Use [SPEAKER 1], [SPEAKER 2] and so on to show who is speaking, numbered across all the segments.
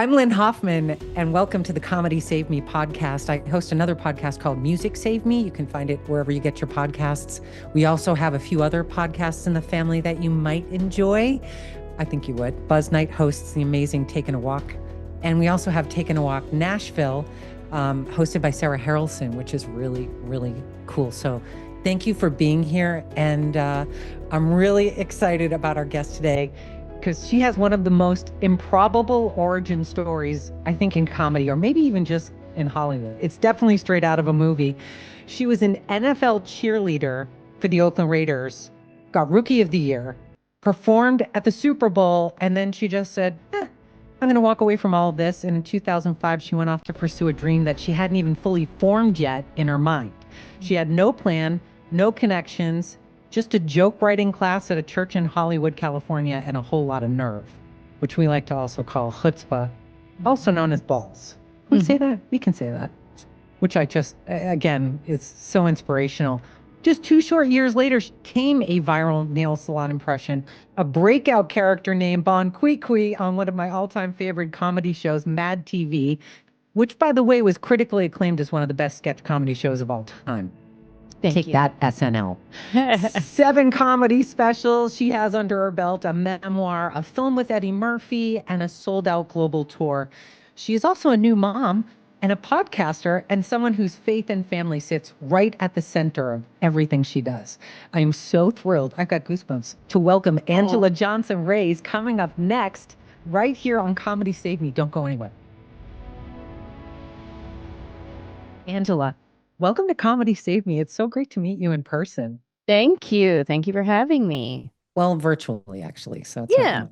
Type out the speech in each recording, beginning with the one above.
[SPEAKER 1] I'm Lynn Hoffman, and welcome to the Comedy Save Me podcast. I host another podcast called Music Save Me. You can find it wherever you get your podcasts. We also have a few other podcasts in the family that you might enjoy. I think you would. Buzz Knight hosts the amazing Taking a Walk. And we also have Taking a Walk Nashville, hosted by Sarah Harrelson, which is really, really cool. So thank you for being here. And I'm really excited about our guest today, because she has one of the most improbable origin stories, I think, in comedy, or maybe even just in Hollywood. It's definitely straight out of a movie. She was an NFL cheerleader for the Oakland Raiders, got Rookie of the Year, performed at the Super Bowl, and then she just said, I'm going to walk away from all of this. And in 2005, she went off to pursue a dream that she hadn't even fully formed yet in her mind. She had no plan, no connections, just a joke writing class at a church in Hollywood, California, and a whole lot of nerve, which we like to also call chutzpah, also known as balls. Can we say that? We can say that. Which I just, again, is so inspirational. Just 2 short years later, she became a viral nail salon impression, a breakout character named Bon Qui Qui on one of my all-time favorite comedy shows, Mad TV, which, by the way, was critically acclaimed as one of the best sketch comedy shows of all time. Take that, SNL. 7 comedy specials she has under her belt, a memoir, a film with Eddie Murphy, and a sold-out global tour. She is also a new mom and a podcaster, and someone whose faith and family sits right at the center of everything she does. I am so thrilled, I've got goosebumps, to welcome Anjelah Johnson-Reyes, coming up next, right here on Comedy Save Me. Don't go anywhere. Anjelah, welcome to Comedy Save Me. It's so great to meet you in person.
[SPEAKER 2] Thank you. Thank you for having me.
[SPEAKER 1] Well, virtually, actually. So it's
[SPEAKER 2] Yeah,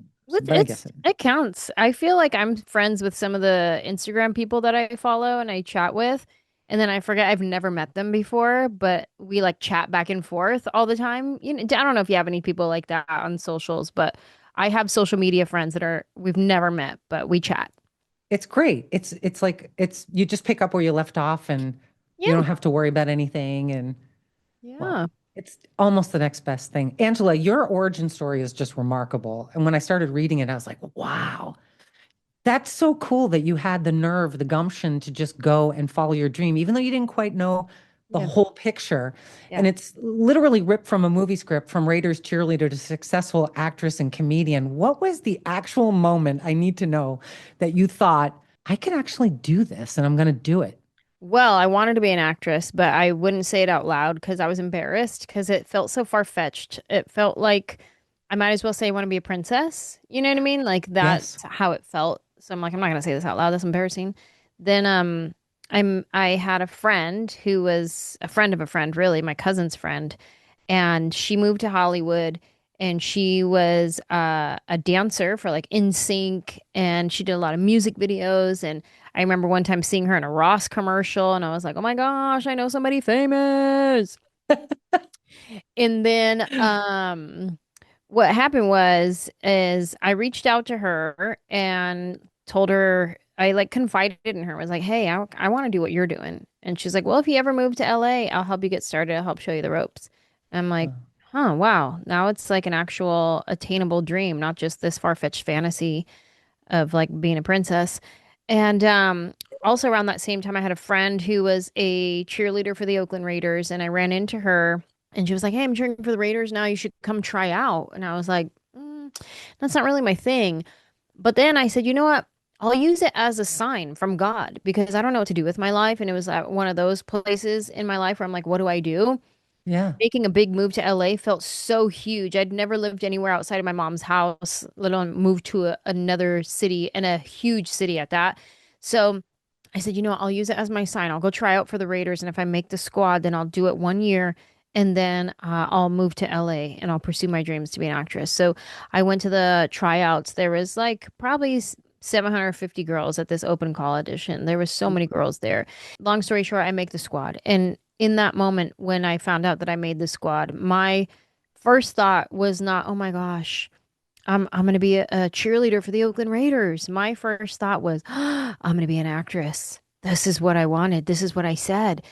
[SPEAKER 2] it counts. I feel like I'm friends with some of the Instagram people that I follow and I chat with, and then I forget I've never met them before, but we like chat back and forth all the time. I don't know if you have any people like that on socials, but I have social media friends that we've never met, but we chat.
[SPEAKER 1] It's great. It's like you just pick up where you left off, and you don't
[SPEAKER 2] Yeah.
[SPEAKER 1] have to worry about anything. And well,
[SPEAKER 2] Yeah.
[SPEAKER 1] it's almost the next best thing. Anjelah, your origin story is just remarkable. And when I started reading it, I was like, wow, that's so cool that you had the nerve, the gumption to just go and follow your dream, even though you didn't quite know the
[SPEAKER 2] Yeah.
[SPEAKER 1] whole picture.
[SPEAKER 2] Yeah.
[SPEAKER 1] And it's literally ripped from a movie script, from Raiders cheerleader to successful actress and comedian. What was the actual moment, I need to know, that you thought, I can actually do this and I'm going to do it?
[SPEAKER 2] Well, I wanted to be an actress, but I wouldn't say it out loud because I was embarrassed because it felt so far-fetched. It felt like I might as well say I want to be a princess. You know what I mean? Like
[SPEAKER 1] Yes.
[SPEAKER 2] that's how it felt. So I'm like, I'm not gonna say this out loud. That's embarrassing. Then I had a friend who was a friend of a friend, really, my cousin's friend, and she moved to Hollywood and she was a dancer for like NSYNC and she did a lot of music videos and I remember one time seeing her in a Ross commercial and I was like, "Oh my gosh, I know somebody famous." And then what happened was is I reached out to her and told her I like confided in her. I was like, "Hey, I want to do what you're doing." And she's like, "Well, if you ever move to LA, I'll help you get started. I'll help show you the ropes." And I'm like, "Huh, wow. Now it's like an actual attainable dream, not just this far-fetched fantasy of like being a princess." And also around that same time, I had a friend who was a cheerleader for the Oakland Raiders, and I ran into her, and she was like, "Hey, I'm cheering for the Raiders now. You should come try out." And I was like, "That's not really my thing." But then I said, "You know what? I'll use it as a sign from God because I don't know what to do with my life." And it was at one of those places in my life where I'm like, "What do I do?"
[SPEAKER 1] Yeah.
[SPEAKER 2] Making a big move to LA felt so huge. I'd never lived anywhere outside of my mom's house, let alone move to another city and a huge city at that. So I said, you know, I'll use it as my sign. I'll go try out for the Raiders. And if I make the squad, then I'll do it 1 year. And then I'll move to LA and I'll pursue my dreams to be an actress. So I went to the tryouts. There was like probably 750 girls at this open call audition. There was so many girls there. Long story short, I make the squad. And in that moment, when I found out that I made the squad, my first thought was not, oh my gosh, I'm going to be a cheerleader for the Oakland Raiders. My first thought was, I'm going to be an actress. This is what I wanted. This is what I said.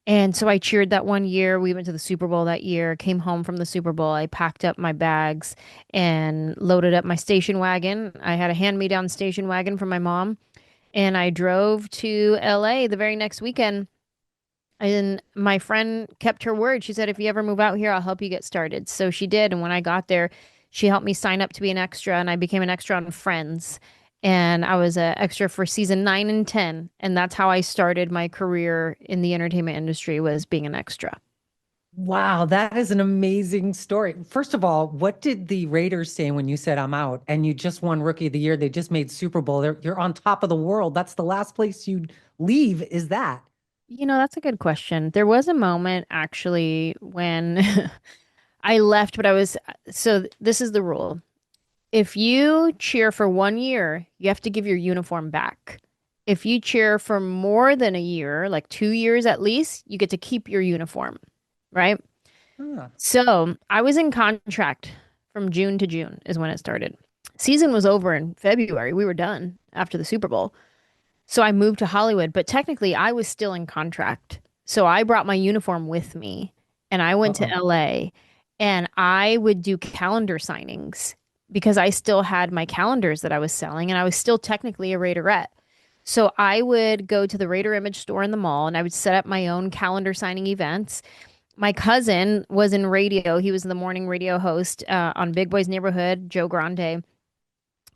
[SPEAKER 2] And so I cheered that one year. We went to the Super Bowl that year, came home from the Super Bowl. I packed up my bags and loaded up my station wagon. I had a hand-me-down station wagon from my mom, and I drove to LA the very next weekend. And my friend kept her word. She said, if you ever move out here, I'll help you get started. So she did. And when I got there, she helped me sign up to be an extra, and I became an extra on Friends. And I was an extra for season 9 and 10. And that's how I started my career in the entertainment industry, was being an extra.
[SPEAKER 1] Wow, that is an amazing story. First of all, what did the Raiders say when you said I'm out and you just won Rookie of the Year? They just made Super Bowl. You're on top of the world. That's the last place you'd leave, is that?
[SPEAKER 2] That's a good question. There was a moment actually when I left, but so this is the rule. If you cheer for 1 year, you have to give your uniform back. If you cheer for more than a year, like 2 years at least, you get to keep your uniform, right?
[SPEAKER 1] Huh.
[SPEAKER 2] So I was in contract from June to June is when it started. Season was over in February. We were done after the Super Bowl. So I moved to Hollywood, but technically I was still in contract. So I brought my uniform with me and I went to
[SPEAKER 1] Uh-oh.
[SPEAKER 2] LA, and I would do calendar signings because I still had my calendars that I was selling, and I was still technically a Raiderette. So I would go to the Raider Image store in the mall and I would set up my own calendar signing events. My cousin was in radio. He was the morning radio host on Big Boy's Neighborhood, Joe Grande.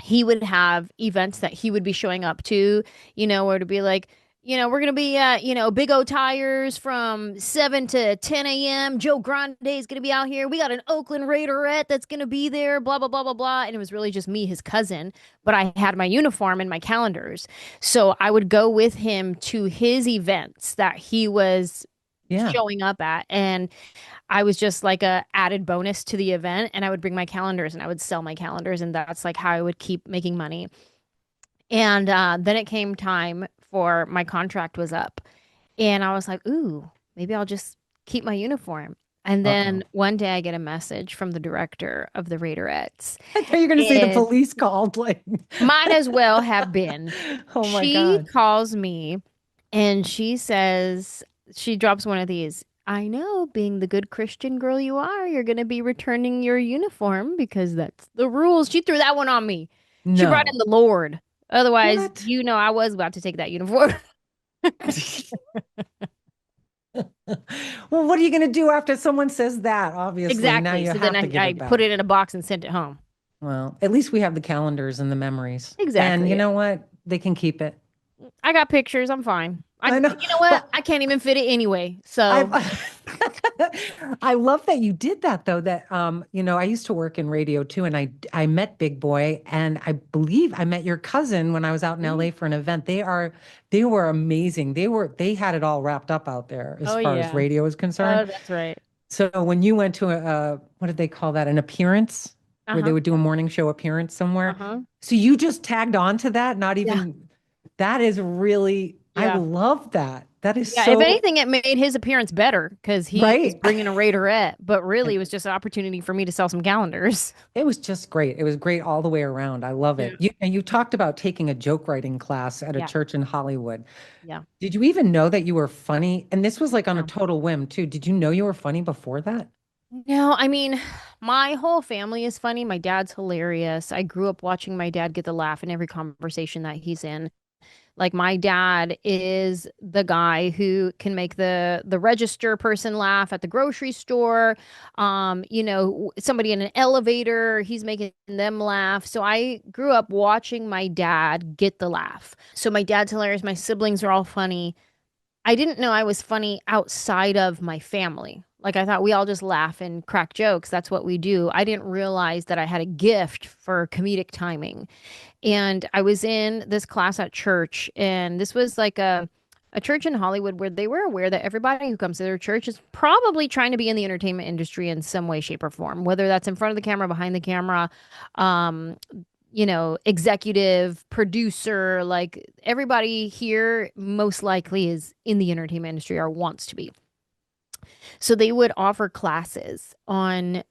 [SPEAKER 2] He would have events that he would be showing up to, where to be like, we're going to be at, Big O Tires from 7 to 10 a.m. Joe Grande is going to be out here. We got an Oakland Raiderette that's going to be there, blah, blah, blah, blah, blah. And it was really just me, his cousin, but I had my uniform and my calendars. So I would go with him to his events that he was
[SPEAKER 1] Yeah.
[SPEAKER 2] showing up at. And I was just like a added bonus to the event, and I would bring my calendars and I would sell my calendars, and that's like how I would keep making money. And then it came time for my contract was up, and I was like, ooh, maybe I'll just keep my uniform. And then
[SPEAKER 1] Uh-oh.
[SPEAKER 2] one day I get a message from the director of the Raiderettes,
[SPEAKER 1] I thought you were going to say the
[SPEAKER 2] and
[SPEAKER 1] police called, like,
[SPEAKER 2] might as well have been.
[SPEAKER 1] oh my
[SPEAKER 2] She
[SPEAKER 1] God.
[SPEAKER 2] calls me and she says, she drops one of these. I know, being the good Christian girl you are, you're going to be returning your uniform because that's the rules. She threw that one on me. She brought in
[SPEAKER 1] No.
[SPEAKER 2] the Lord. Otherwise,
[SPEAKER 1] What?
[SPEAKER 2] I was about to take that uniform.
[SPEAKER 1] Well, what are you going to do after someone says that? Obviously, now
[SPEAKER 2] Exactly.
[SPEAKER 1] you
[SPEAKER 2] So then
[SPEAKER 1] have to
[SPEAKER 2] I,
[SPEAKER 1] give
[SPEAKER 2] I
[SPEAKER 1] it
[SPEAKER 2] put
[SPEAKER 1] back.
[SPEAKER 2] it in a box and sent it home.
[SPEAKER 1] Well, at least we have the calendars and the memories. And you
[SPEAKER 2] Exactly.
[SPEAKER 1] know what? They can keep it.
[SPEAKER 2] I got pictures. I'm fine.
[SPEAKER 1] I know.
[SPEAKER 2] You know what?
[SPEAKER 1] Well,
[SPEAKER 2] I can't even fit it anyway. So,
[SPEAKER 1] I I love that you did that though. That I used to work in radio too, and I met Big Boy, and I believe I met your cousin when I was out in
[SPEAKER 2] mm.
[SPEAKER 1] LA for an event. They were amazing. They had it all wrapped up out there as
[SPEAKER 2] Oh,
[SPEAKER 1] far as
[SPEAKER 2] yeah.
[SPEAKER 1] radio is concerned.
[SPEAKER 2] Oh, that's right.
[SPEAKER 1] So when you went to what did they call that? An appearance where they
[SPEAKER 2] Uh-huh.
[SPEAKER 1] would do a morning show appearance somewhere.
[SPEAKER 2] Uh-huh.
[SPEAKER 1] So you just tagged on to that, not
[SPEAKER 2] Yeah.
[SPEAKER 1] even that is really, I
[SPEAKER 2] Yeah.
[SPEAKER 1] love that. That is
[SPEAKER 2] Yeah, if
[SPEAKER 1] so
[SPEAKER 2] anything, it made his appearance better because he was
[SPEAKER 1] right.
[SPEAKER 2] bringing a Raiderette, but really it was just an opportunity for me to sell some calendars.
[SPEAKER 1] It was just great. It was great all the way around. I love
[SPEAKER 2] Yeah.
[SPEAKER 1] it. And you talked about taking a joke writing class at a
[SPEAKER 2] Yeah.
[SPEAKER 1] church in Hollywood.
[SPEAKER 2] Yeah.
[SPEAKER 1] Did you even know that you were funny? And this was like on a
[SPEAKER 2] No.
[SPEAKER 1] total whim too. Did you know you were funny before that?
[SPEAKER 2] No, I mean, my whole family is funny. My dad's hilarious. I grew up watching my dad get the laugh in every conversation that he's in. Like my dad is the guy who can make the register person laugh at the grocery store. Somebody in an elevator, he's making them laugh. So I grew up watching my dad get the laugh. So my dad's hilarious. My siblings are all funny. I didn't know I was funny outside of my family. Like I thought we all just laugh and crack jokes. That's what we do. I didn't realize that I had a gift for comedic timing. And I was in this class at church, and this was like a church in Hollywood where they were aware that everybody who comes to their church is probably trying to be in the entertainment industry in some way, shape, or form, whether that's in front of the camera, behind the camera, um, executive, producer, like everybody here most likely is in the entertainment industry or wants to be. So they would offer classes on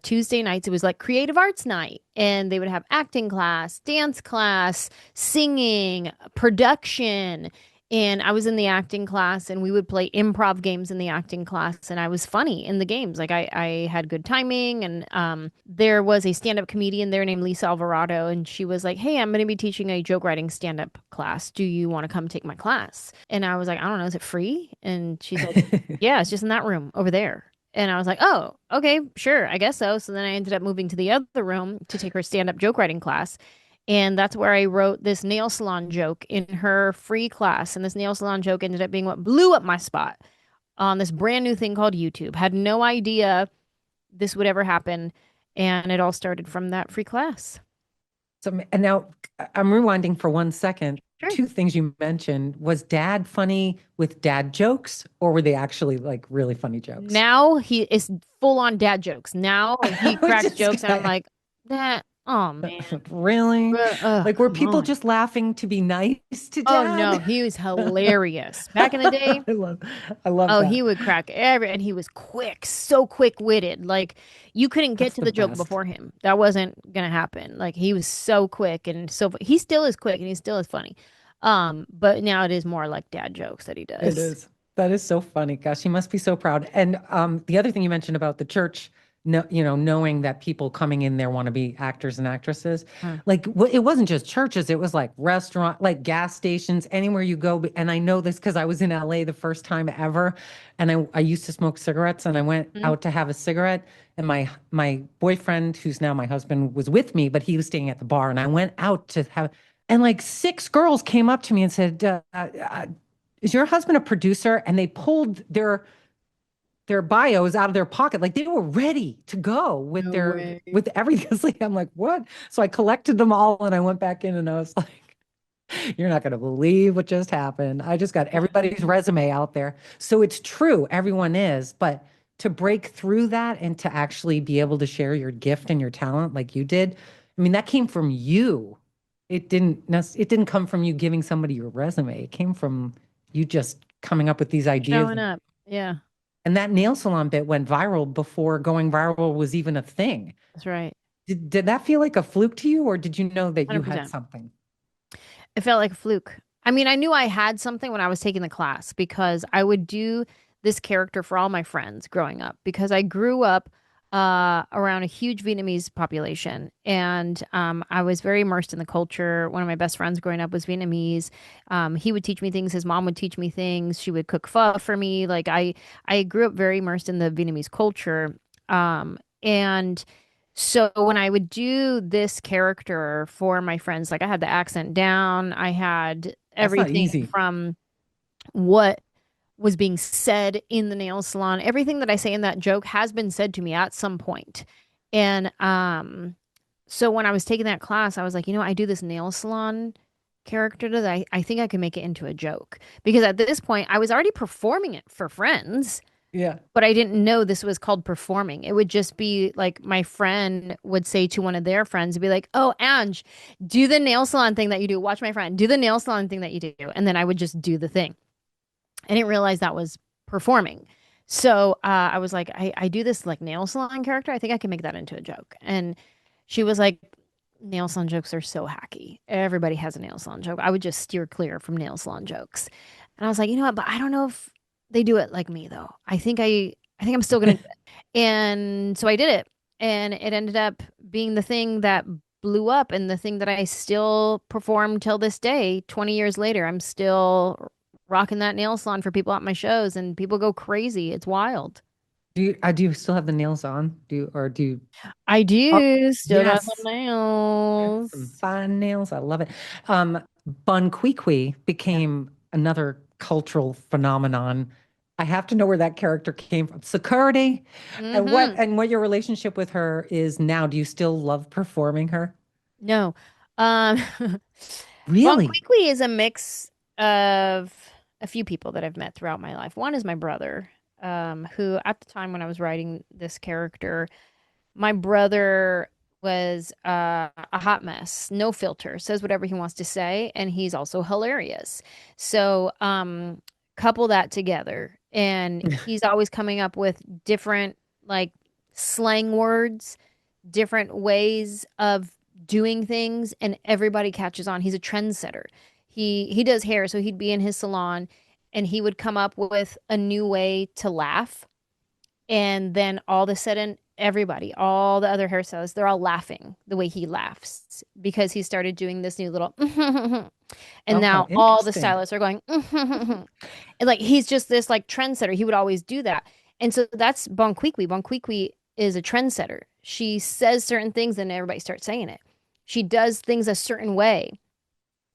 [SPEAKER 2] Tuesday nights. It was like creative arts night, and they would have acting class, dance class, singing, production. And I was in the acting class, and we would play improv games in the acting class, and I was funny in the games. Like I had good timing, and there was a stand-up comedian there named Lisa Alvarado, and she was like, "Hey, I'm going to be teaching a joke writing stand-up class. Do you want to come take my class?" And I was like, "I don't know, is it free?" And she said, "Yeah, it's just in that room over there." And I was like, "Oh, okay, sure, I guess so." So then I ended up moving to the other room to take her stand-up joke writing class. And that's where I wrote this nail salon joke in her free class. And this nail salon joke ended up being what blew up my spot on this brand new thing called YouTube. Had no idea this would ever happen. And it all started from that free class.
[SPEAKER 1] So, and now I'm rewinding for 1 second.
[SPEAKER 2] Sure.
[SPEAKER 1] Two things you mentioned. Was dad funny with dad jokes, or were they actually like really funny jokes?
[SPEAKER 2] Now he is full on dad jokes. Now he
[SPEAKER 1] I was
[SPEAKER 2] cracks
[SPEAKER 1] just
[SPEAKER 2] jokes, and I'm like, that, oh man.
[SPEAKER 1] really? Like, were
[SPEAKER 2] Come
[SPEAKER 1] people
[SPEAKER 2] on.
[SPEAKER 1] just laughing to be nice to
[SPEAKER 2] Oh
[SPEAKER 1] dad?
[SPEAKER 2] no, he was hilarious. Back in the day,
[SPEAKER 1] I love, I love
[SPEAKER 2] oh, he
[SPEAKER 1] that.
[SPEAKER 2] would crack and he was quick, so quick-witted. Like you couldn't get
[SPEAKER 1] That's
[SPEAKER 2] to
[SPEAKER 1] the
[SPEAKER 2] the joke
[SPEAKER 1] best.
[SPEAKER 2] before him. That wasn't gonna happen. Like he was so quick and so he still is quick and he still is funny. But now it is more like dad jokes that he
[SPEAKER 1] It
[SPEAKER 2] does.
[SPEAKER 1] is. That is so funny. Gosh, he must be so proud. And the other thing you mentioned about the church, no, knowing that people coming in there want to be actors and actresses,
[SPEAKER 2] Huh.
[SPEAKER 1] like it wasn't just churches, it was like restaurant, like gas stations, anywhere you go. And I know this because I was in LA the first time ever, and I used to smoke cigarettes, and I went
[SPEAKER 2] Mhm.
[SPEAKER 1] out to have a cigarette, and my boyfriend, who's now my husband, was with me, but he was staying at the bar, and I went out to have. And like six girls came up to me and said, is your husband a producer? And they pulled their bios out of their pocket, like they were ready to go with
[SPEAKER 2] No
[SPEAKER 1] their
[SPEAKER 2] way.
[SPEAKER 1] with everything. Like, I'm like, what? So I collected them all and I went back in and I was like, you're not going to believe what just happened. I just got everybody's resume out there. So it's true, everyone is, but to break through that and to actually be able to share your gift and your talent like you did, I mean, that came from you. It didn't come from you giving somebody your resume. It came from you just coming up with these ideas.
[SPEAKER 2] Showing up. Yeah,
[SPEAKER 1] And that nail salon bit went viral before going viral was even a thing.
[SPEAKER 2] that's right.
[SPEAKER 1] Did that feel like a fluke to you, or did you know that you had
[SPEAKER 2] 100%.
[SPEAKER 1] something?
[SPEAKER 2] It felt like a fluke. I mean, I knew I had something when I was taking the class because I would do this character for all my friends growing up because I grew up around a huge Vietnamese population and I was very immersed in the culture. One of my best friends growing up was Vietnamese. He would teach me things. His mom would teach me things. She would cook pho for me. Like I grew up very immersed in the Vietnamese culture. And so when I would do this character for my friends, like I had the accent down, I had
[SPEAKER 1] That's not
[SPEAKER 2] everything
[SPEAKER 1] easy.
[SPEAKER 2] from what was being said in the nail salon. Everything that I say in that joke has been said to me at some point. And so when I was taking that class, I was like, I do this nail salon character that I think I can make it into a joke. Because at this point, I was already performing it for friends
[SPEAKER 1] Yeah.
[SPEAKER 2] but I didn't know this was called performing. It would just be like my friend would say to one of their friends, be like, "Oh, Ange, do the nail salon thing that you do. Watch my friend, do the nail salon thing that you do." And then I would just do the thing. I didn't realize that was performing. So I was like, I do this like nail salon character. I think I can make that into a joke. And she was like, nail salon jokes are so hacky. Everybody has a nail salon joke. I would just steer clear from nail salon jokes. And I was like, you know what? But I don't know if they do it like me though. I think I'm still gonna do it. And so I did it. And it ended up being the thing that blew up and the thing that I still perform till this day, 20 years later. I'm still rocking that nail salon for people at my shows and people go crazy. It's wild.
[SPEAKER 1] Do you still have the nails on? Do you?
[SPEAKER 2] I
[SPEAKER 1] Oh,
[SPEAKER 2] do still got some
[SPEAKER 1] yes. Some
[SPEAKER 2] nails.
[SPEAKER 1] fine nails. I love it. Bun Kui
[SPEAKER 2] Yeah.
[SPEAKER 1] became another cultural phenomenon. I have to know where that character came from. Security,
[SPEAKER 2] Mm-hmm.
[SPEAKER 1] and what your relationship with her is now. Do you still love performing her?
[SPEAKER 2] No. Um, Bon
[SPEAKER 1] Really?
[SPEAKER 2] Quickly is a mix of a few people that I've met throughout my life. One is my brother, who at the time when I was writing this character, my brother was a hot mess, no filter, says whatever he wants to say, and he's also hilarious. So, couple that together, and he's always coming up with different like slang words, different ways of doing things, and everybody catches on. He's a trendsetter. He does hair, so he'd be in his salon and he would come up with a new way to laugh. And then all of a sudden, everybody, all the other hairstylists, they're all laughing the way he laughs because he started doing this new little and
[SPEAKER 1] Oh, how
[SPEAKER 2] now all the
[SPEAKER 1] interesting.
[SPEAKER 2] stylists are going and like he's just this like trendsetter. He would always do that. And so that's Bonquiqui. Bonquiqui is a trendsetter. She says certain things and everybody starts saying it. She does things a certain way.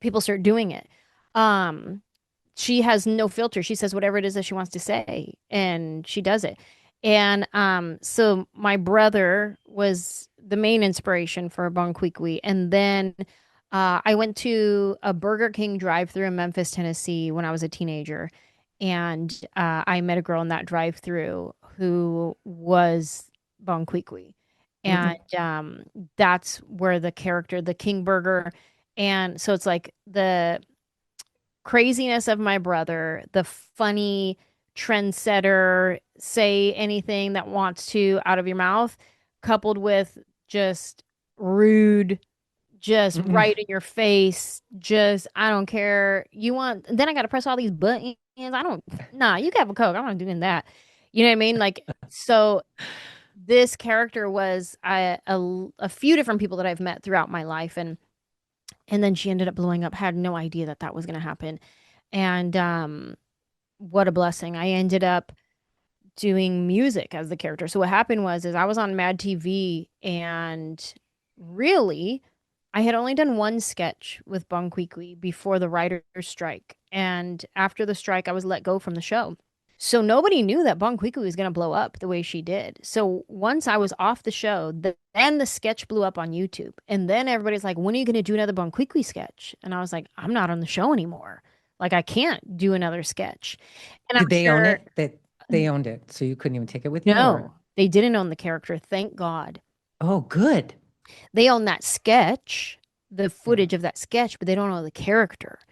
[SPEAKER 2] People start doing it. Um, she has no filter. She says whatever it is that she wants to say, and she does it. And so my brother was the main inspiration for Bonquiqui. And then I went to a Burger King drive-through in Memphis, Tennessee when I was a teenager. And I met a girl in that drive-through who was Bonquiqui. And
[SPEAKER 1] Mhm.
[SPEAKER 2] that's where the character, the King Burger, and so it's like the craziness of my brother, the funny trendsetter, say anything that wants to out of your mouth, coupled with just rude, just
[SPEAKER 1] Mhm.
[SPEAKER 2] right in your face, just I don't care. You want, then I got to press all these buttons. I don't, nah, you can have a Coke. I'm not doing that. You know what I mean? Like, so this character was a few different people that I've met throughout my life. And then she ended up blowing up. Had no idea that that was going to happen. And what a blessing. I ended up doing music as the character. So what happened was is I was on Mad TV and really I had only done one sketch with Bonquiqui before the writer's strike. And after the strike, I was let go from the show. So nobody knew that Bonquiqui was going to blow up the way she did. So once I was off the show, then the sketch blew up on YouTube. And then everybody's like, when are you going to do another Bonquiqui sketch? And I was like, I'm not on the show anymore. Like, I can't do another sketch. And I'm
[SPEAKER 1] Did they own
[SPEAKER 2] sure,
[SPEAKER 1] it? That they owned it, so you couldn't even take it with you, or?
[SPEAKER 2] no, they didn't own the character. Thank God.
[SPEAKER 1] Oh, good.
[SPEAKER 2] They own that sketch, the
[SPEAKER 1] Yeah.
[SPEAKER 2] footage of that sketch, but they don't own the character.
[SPEAKER 1] Mm.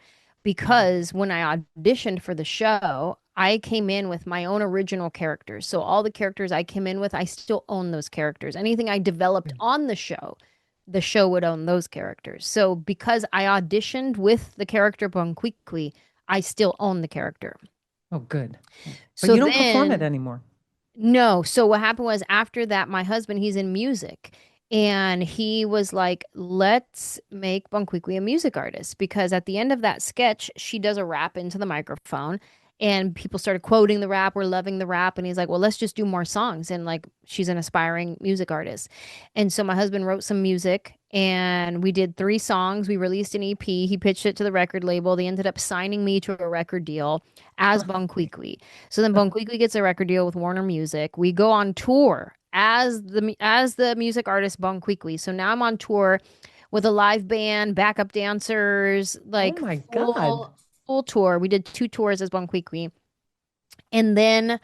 [SPEAKER 2] Because when I auditioned for the show, I came in with my own original characters. So all the characters I came in with, I still own those characters. Anything I developed on the show would own those characters. So because I auditioned with the character Bonquiqui, I still own the character.
[SPEAKER 1] Oh, good. But
[SPEAKER 2] So
[SPEAKER 1] you don't perform it
[SPEAKER 2] then
[SPEAKER 1] anymore.
[SPEAKER 2] no. So what happened was after that, my husband, he's in music. And he was like, let's make Bonquiqui a music artist because at the end of that sketch, she does a rap into the microphone and people started quoting the rap, we're loving the rap. And he's like, well, let's just do more songs. And like, she's an aspiring music artist. And so my husband wrote some music and we did 3 songs. We released an EP. He pitched it to the record label. They ended up signing me to a record deal as Bonquiqui. So then Bonquiqui gets a record deal with Warner Music. We go on tour as the music artist Bonquiqui. So now I'm on tour with a live band, backup dancers,
[SPEAKER 1] Oh
[SPEAKER 2] like
[SPEAKER 1] my God.
[SPEAKER 2] full tour. We did 2 tours as Bonquiqui. And then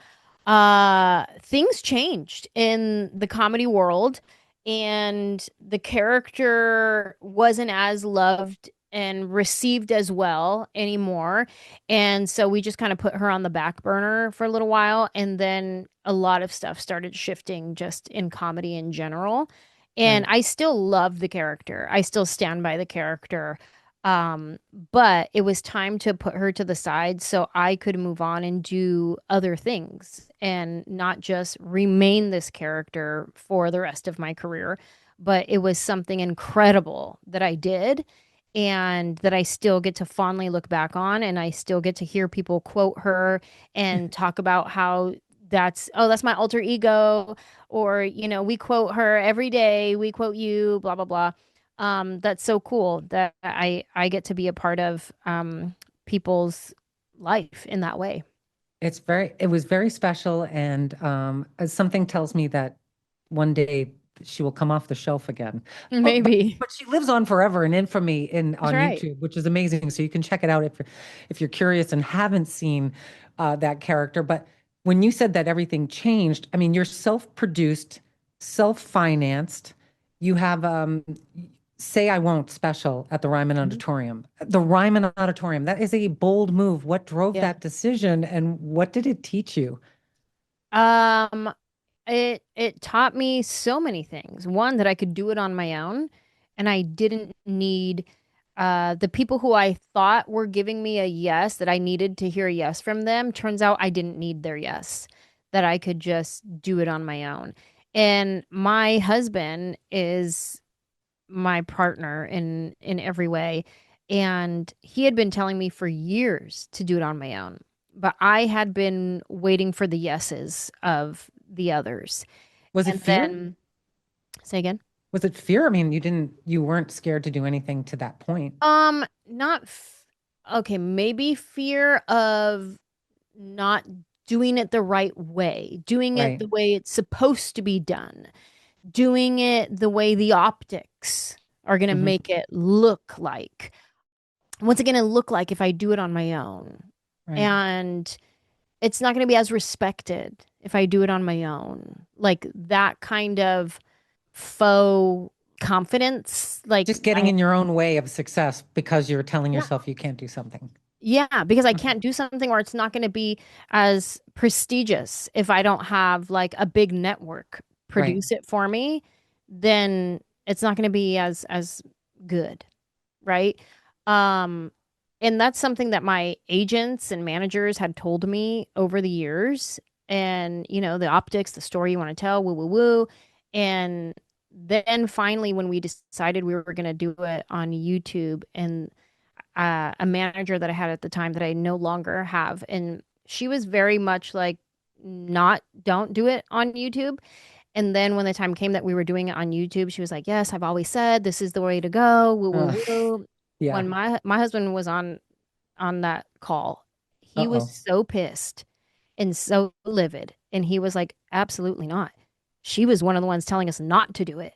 [SPEAKER 2] things changed in the comedy world and the character wasn't as loved and received as well anymore. And so we just kind of put her on the back burner for a little while and then a lot of stuff started shifting just in comedy in general. And
[SPEAKER 1] Right.
[SPEAKER 2] I still love the character. I still stand by the character. Um, but it was time to put her to the side so I could move on and do other things and not just remain this character for the rest of my career. But it was something incredible that I did and that I still get to fondly look back on. And I still get to hear people quote her and talk about how that's my alter ego. Or, we quote her every day. We quote you, blah, blah, blah. That's so cool that I get to be a part of people's life in that way.
[SPEAKER 1] It was very special. And something tells me that one day she will come off the shelf again.
[SPEAKER 2] Maybe.
[SPEAKER 1] But she lives on forever in infamy
[SPEAKER 2] That's
[SPEAKER 1] on
[SPEAKER 2] right.
[SPEAKER 1] YouTube, which is amazing. So you can check it out if you're curious and haven't seen that character. But when you said that everything changed, I mean, you're self-produced, self-financed. You have Say I Won't special at the Ryman
[SPEAKER 2] Mhm.
[SPEAKER 1] Auditorium. The Ryman Auditorium, that is a bold move. What drove
[SPEAKER 2] Yeah.
[SPEAKER 1] that decision and what did it teach you?
[SPEAKER 2] Um, it taught me so many things. One, that I could do it on my own, and I didn't need. The people who I thought were giving me a yes, that I needed to hear a yes from them, turns out I didn't need their yes, that I could just do it on my own. And my husband is my partner in every way, and he had been telling me for years to do it on my own, but I had been waiting for the yeses of the others.
[SPEAKER 1] Was it
[SPEAKER 2] And
[SPEAKER 1] fear?
[SPEAKER 2] then say again.
[SPEAKER 1] Was it fear? I mean, you weren't scared to do anything to that point.
[SPEAKER 2] Not okay, maybe fear of not doing it the right way, doing it
[SPEAKER 1] Right.
[SPEAKER 2] the way it's supposed to be done, doing it the way the optics are going to
[SPEAKER 1] Hmm.
[SPEAKER 2] make it look like. What's it going to look like if I do it on my own?
[SPEAKER 1] Right.
[SPEAKER 2] And it's not going to be as respected if I do it on my own. Like that kind of faux confidence. Like,
[SPEAKER 1] Just getting in your own way of success because you're telling
[SPEAKER 2] yeah,
[SPEAKER 1] yourself you can't do something.
[SPEAKER 2] yeah, because I
[SPEAKER 1] Mhm.
[SPEAKER 2] can't do something or it's not going to be as prestigious if I don't have like a big network
[SPEAKER 1] Right.
[SPEAKER 2] produce it for me, then it's not going to be as good, right? Um, and that's something that my agents and managers had told me over the years. And, the optics, the story you want to tell, woo, woo, woo. And then finally, when we decided we were going to do it on YouTube, and a manager that I had at the time that I no longer have, and she was very much like, not, don't do it on YouTube. And then when the time came that we were doing it on YouTube, she was like, "Yes, I've always said this is the way to go." Woo
[SPEAKER 1] Uh,
[SPEAKER 2] woo woo.
[SPEAKER 1] yeah.
[SPEAKER 2] When my husband was on that call, he was
[SPEAKER 1] Uh-oh.
[SPEAKER 2] so pissed and so livid, and he was like, "Absolutely not." She was one of the ones telling us not to do it.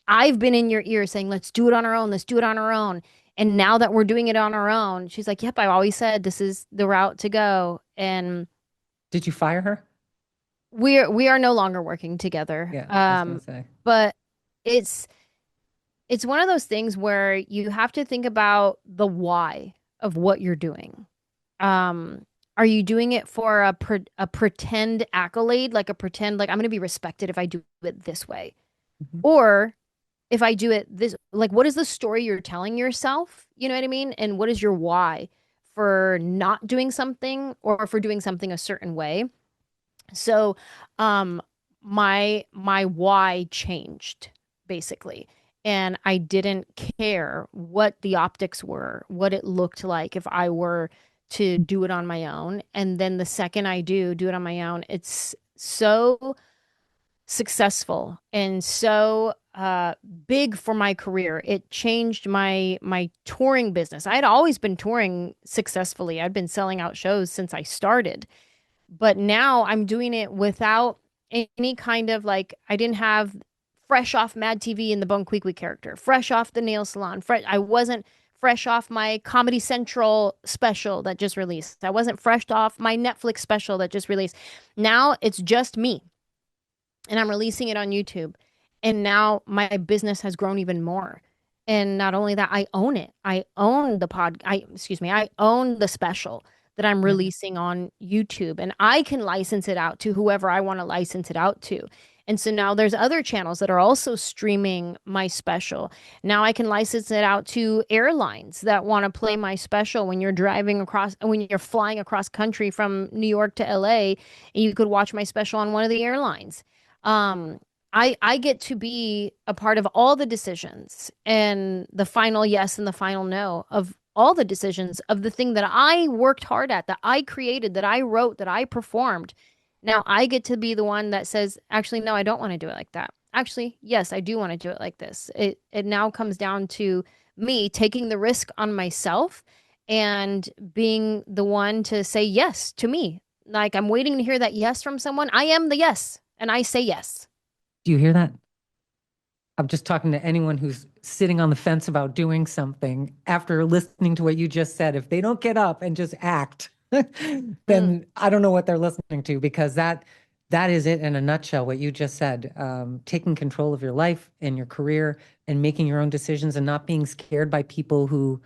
[SPEAKER 2] I've been in your ear saying, "Let's do it on our own. Let's do it on our own." And now that we're doing it on our own, she's like, "Yep, I always said this is the route to go." And
[SPEAKER 1] Did you fire her?
[SPEAKER 2] we are no longer working together.
[SPEAKER 1] Yeah, I was gonna say.
[SPEAKER 2] But it's it's one of those things where you have to think about the why of what you're doing. Um, are you doing it for a pretend accolade, like a pretend, like I'm going to be respected if I do it this way?
[SPEAKER 1] Mhm.
[SPEAKER 2] Or if I do it this, like, what is the story you're telling yourself? You know what I mean? And what is your why for not doing something or for doing something a certain way? So, um, my why changed basically, and I didn't care what the optics were, what it looked like if I were to do it on my own. And then the second I do it on my own, it's so successful and so big for my career. It changed my touring business. I had always been touring successfully. I'd been selling out shows since I started, but now I'm doing it without any kind of like, I didn't have fresh off Mad TV in the Bone Weekly character, fresh off the nail salon. I wasn't fresh off my Comedy Central special that just released. I wasn't fresh off my Netflix special that just released. Now it's just me, and I'm releasing it on YouTube. And now my business has grown even more. And not only that, I own it. I own the excuse me, I own the special that I'm
[SPEAKER 1] Yeah.
[SPEAKER 2] releasing on YouTube, and I can license it out to whoever I want to license it out to. And so now there's other channels that are also streaming my special. Now I can license it out to airlines that want to play my special when you're when you're flying across country from New York to LA, and you could watch my special on one of the airlines. um I get to be a part of all the decisions and the final yes and the final no of all the decisions of the thing that I worked hard at, that I created, that I wrote, that I performed. Now I get to be the one that says, actually, no, I don't want to do it like that. Actually, yes, I do want to do it like this. It now comes down to me taking the risk on myself and being the one to say yes to me. Like, I'm waiting to hear that yes from someone. I am the yes, and I say yes.
[SPEAKER 1] Do you hear that? I'm just talking to anyone who's sitting on the fence about doing something after listening to what you just said. If they don't get up and just act,
[SPEAKER 2] Mm,
[SPEAKER 1] then I don't know what they're listening to, because that is it in a nutshell, what you just said. Taking control of your life and your career and making your own decisions and not being scared by people who,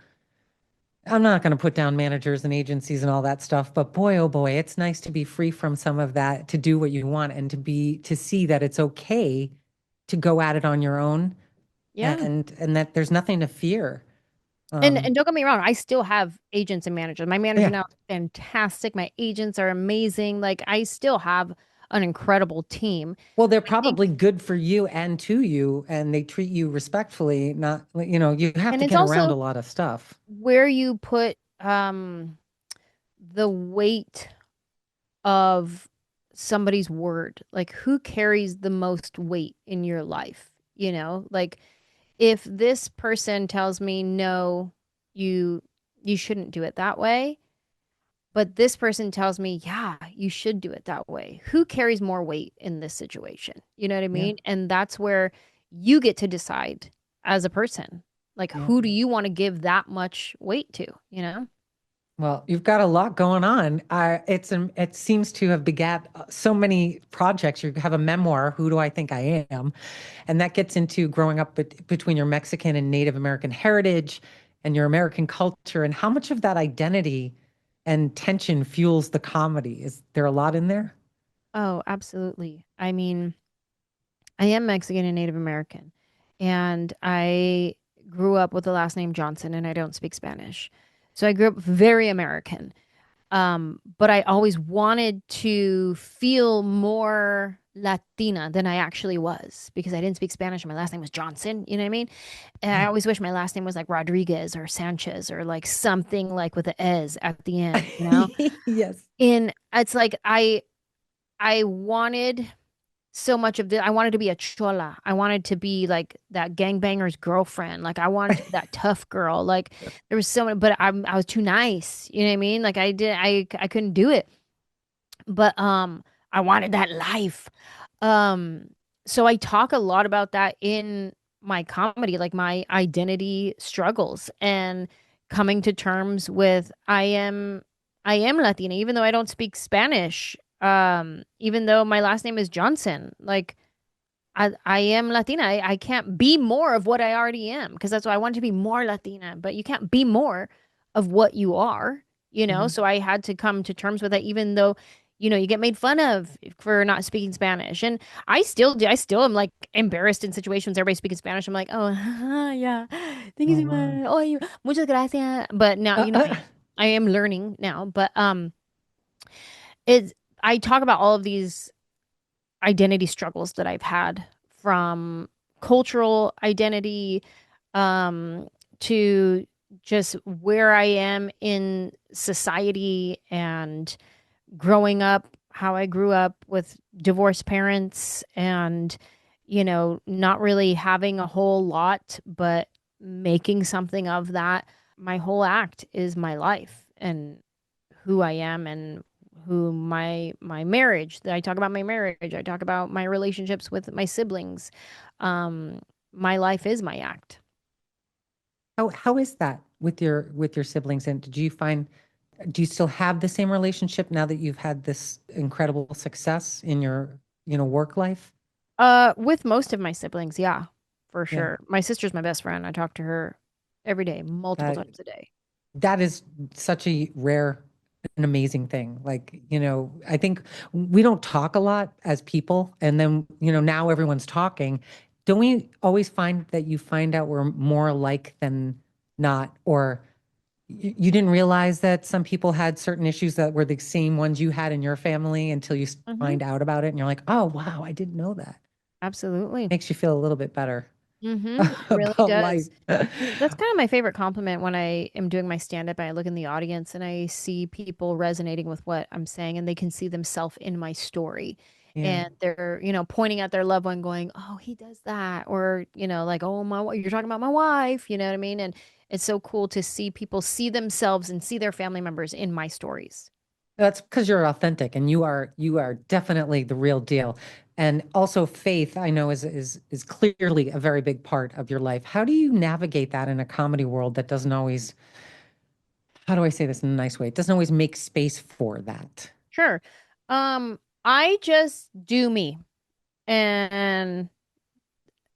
[SPEAKER 1] I'm not going to put down managers and agencies and all that stuff, but boy, oh boy, it's nice to be free from some of that, to do what you want and to see that it's okay to go at it on your own,
[SPEAKER 2] yeah.
[SPEAKER 1] and that there's nothing to fear. Um,
[SPEAKER 2] And don't get me wrong, I still have agents and managers. My manager
[SPEAKER 1] yeah.
[SPEAKER 2] now is fantastic. My agents are amazing. Like I still have an incredible team.
[SPEAKER 1] Well, they're
[SPEAKER 2] I think,
[SPEAKER 1] probably good for you and to you, and they treat you respectfully. Not, you have
[SPEAKER 2] and
[SPEAKER 1] to
[SPEAKER 2] it's
[SPEAKER 1] get around
[SPEAKER 2] also
[SPEAKER 1] a lot of stuff.
[SPEAKER 2] where you put the weight of somebody's word. Like who carries the most weight in your life? You know, like if this person tells me no, you you shouldn't do it that way, but this person tells me, yeah, you should do it that way. Who carries more weight in this situation? You know what I
[SPEAKER 1] Yeah,
[SPEAKER 2] mean? And that's where you get to decide as a person. Like
[SPEAKER 1] yeah.
[SPEAKER 2] who do you want to give that much weight to, you know?
[SPEAKER 1] Well, you've got a lot going on. It seems to have begat so many projects. You have a memoir, Who Do I Think I Am? And that gets into growing up between your Mexican and Native American heritage and your American culture, and how much of that identity and tension fuels the comedy. Is there a lot in there?
[SPEAKER 2] Oh, absolutely. I mean, I am Mexican and Native American, and I grew up with the last name Johnson, and I don't speak Spanish. So I grew up very American. But I always wanted to feel more Latina than I actually was because I didn't speak Spanish and my last name was Johnson. You know what I mean? And I
[SPEAKER 1] Yeah.
[SPEAKER 2] always wish my last name was like Rodriguez or Sanchez or like something like with a "ez" at the end, you know?
[SPEAKER 1] Yes.
[SPEAKER 2] And it's like I wanted so much of the I wanted to be a chola. I wanted to be like that gangbanger's girlfriend. Like I wanted to be that tough girl. Like there was so many, but I was too nice. You know what I mean? Like I couldn't do it. But I wanted that life. Um so I talk a lot about that in my comedy, like my identity struggles and coming to terms with I am Latina, even though I don't speak Spanish. Even though my last name is Johnson, like I am Latina. I can't be more of what I already am because that's why I want to be more Latina, but you can't be more of what you are, you know?
[SPEAKER 1] Mhm.
[SPEAKER 2] So I had to come to terms with that, even though, you get made fun of for not speaking Spanish. And I still do. I still am like embarrassed in situations everybody speaking Spanish. I'm like, oh, yeah. Thank you
[SPEAKER 1] Oh,
[SPEAKER 2] so
[SPEAKER 1] wow.
[SPEAKER 2] much. Oh, muchas gracias. But now,
[SPEAKER 1] Uh, uh,
[SPEAKER 2] I am learning now. But it's I talk about all of these identity struggles that I've had from cultural identity um, to just where I am in society and growing up, how I grew up with divorced parents and, not really having a whole lot, but making something of that. My whole act is my life and who I am and who my marriage. I talk about my marriage. I talk about my relationships with my siblings. Um, my life is my act.
[SPEAKER 1] how is that with your siblings? And do you still have the same relationship now that you've had this incredible success in your, work life?
[SPEAKER 2] With most of my siblings, yeah, for
[SPEAKER 1] Yeah.
[SPEAKER 2] sure. My sister's my best friend. I talk to her every day, multiple
[SPEAKER 1] That
[SPEAKER 2] times a day.
[SPEAKER 1] that is such a rare and amazing thing. Like, I think we don't talk a lot as people, and then, now everyone's talking. Don't we always find that you find out we're more alike than not, or you didn't realize that some people had certain issues that were the same ones you had in your family until you
[SPEAKER 2] Hmm.
[SPEAKER 1] find out about it, and you're like, oh, wow, I didn't know that.
[SPEAKER 2] Absolutely.
[SPEAKER 1] Makes you feel a little bit better
[SPEAKER 2] It really
[SPEAKER 1] about life.
[SPEAKER 2] does. That's kind of my favorite compliment when I am doing my stand up. I look in the audience and I see people resonating with what I'm saying and they can see themselves in my story.
[SPEAKER 1] Yeah.
[SPEAKER 2] And they're, pointing at their loved one going, "Oh, he does that." Or, like, "Oh, you're talking about my wife." You know what I mean? And it's so cool to see people see themselves and see their family members in my stories.
[SPEAKER 1] That's because you're authentic and you are definitely the real deal. And also faith, I know is clearly a very big part of your life. How do you navigate that in a comedy world that doesn't always, how do I say this in a nice way? It doesn't always make space for that.
[SPEAKER 2] Sure. I just do me. And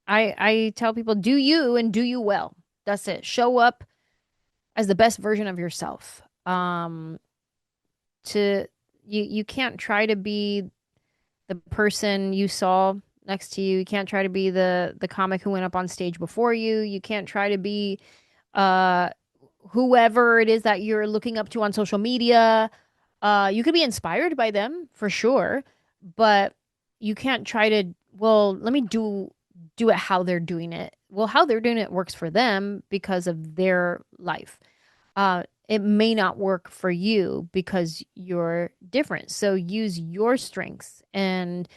[SPEAKER 2] I tell people, do you and do you well. That's it. Show up as the best version of yourself. To you can't try to be the person you saw next to you. You can't try to be the comic who went up on stage before you. You can't try to be whoever it is that you're looking up to on social media. You could be inspired by them for sure, but you can't try to, well, let me do it how they're doing it. Well, how they're doing it works for them because of their life. It may not work for you because you're different. So use your strengths and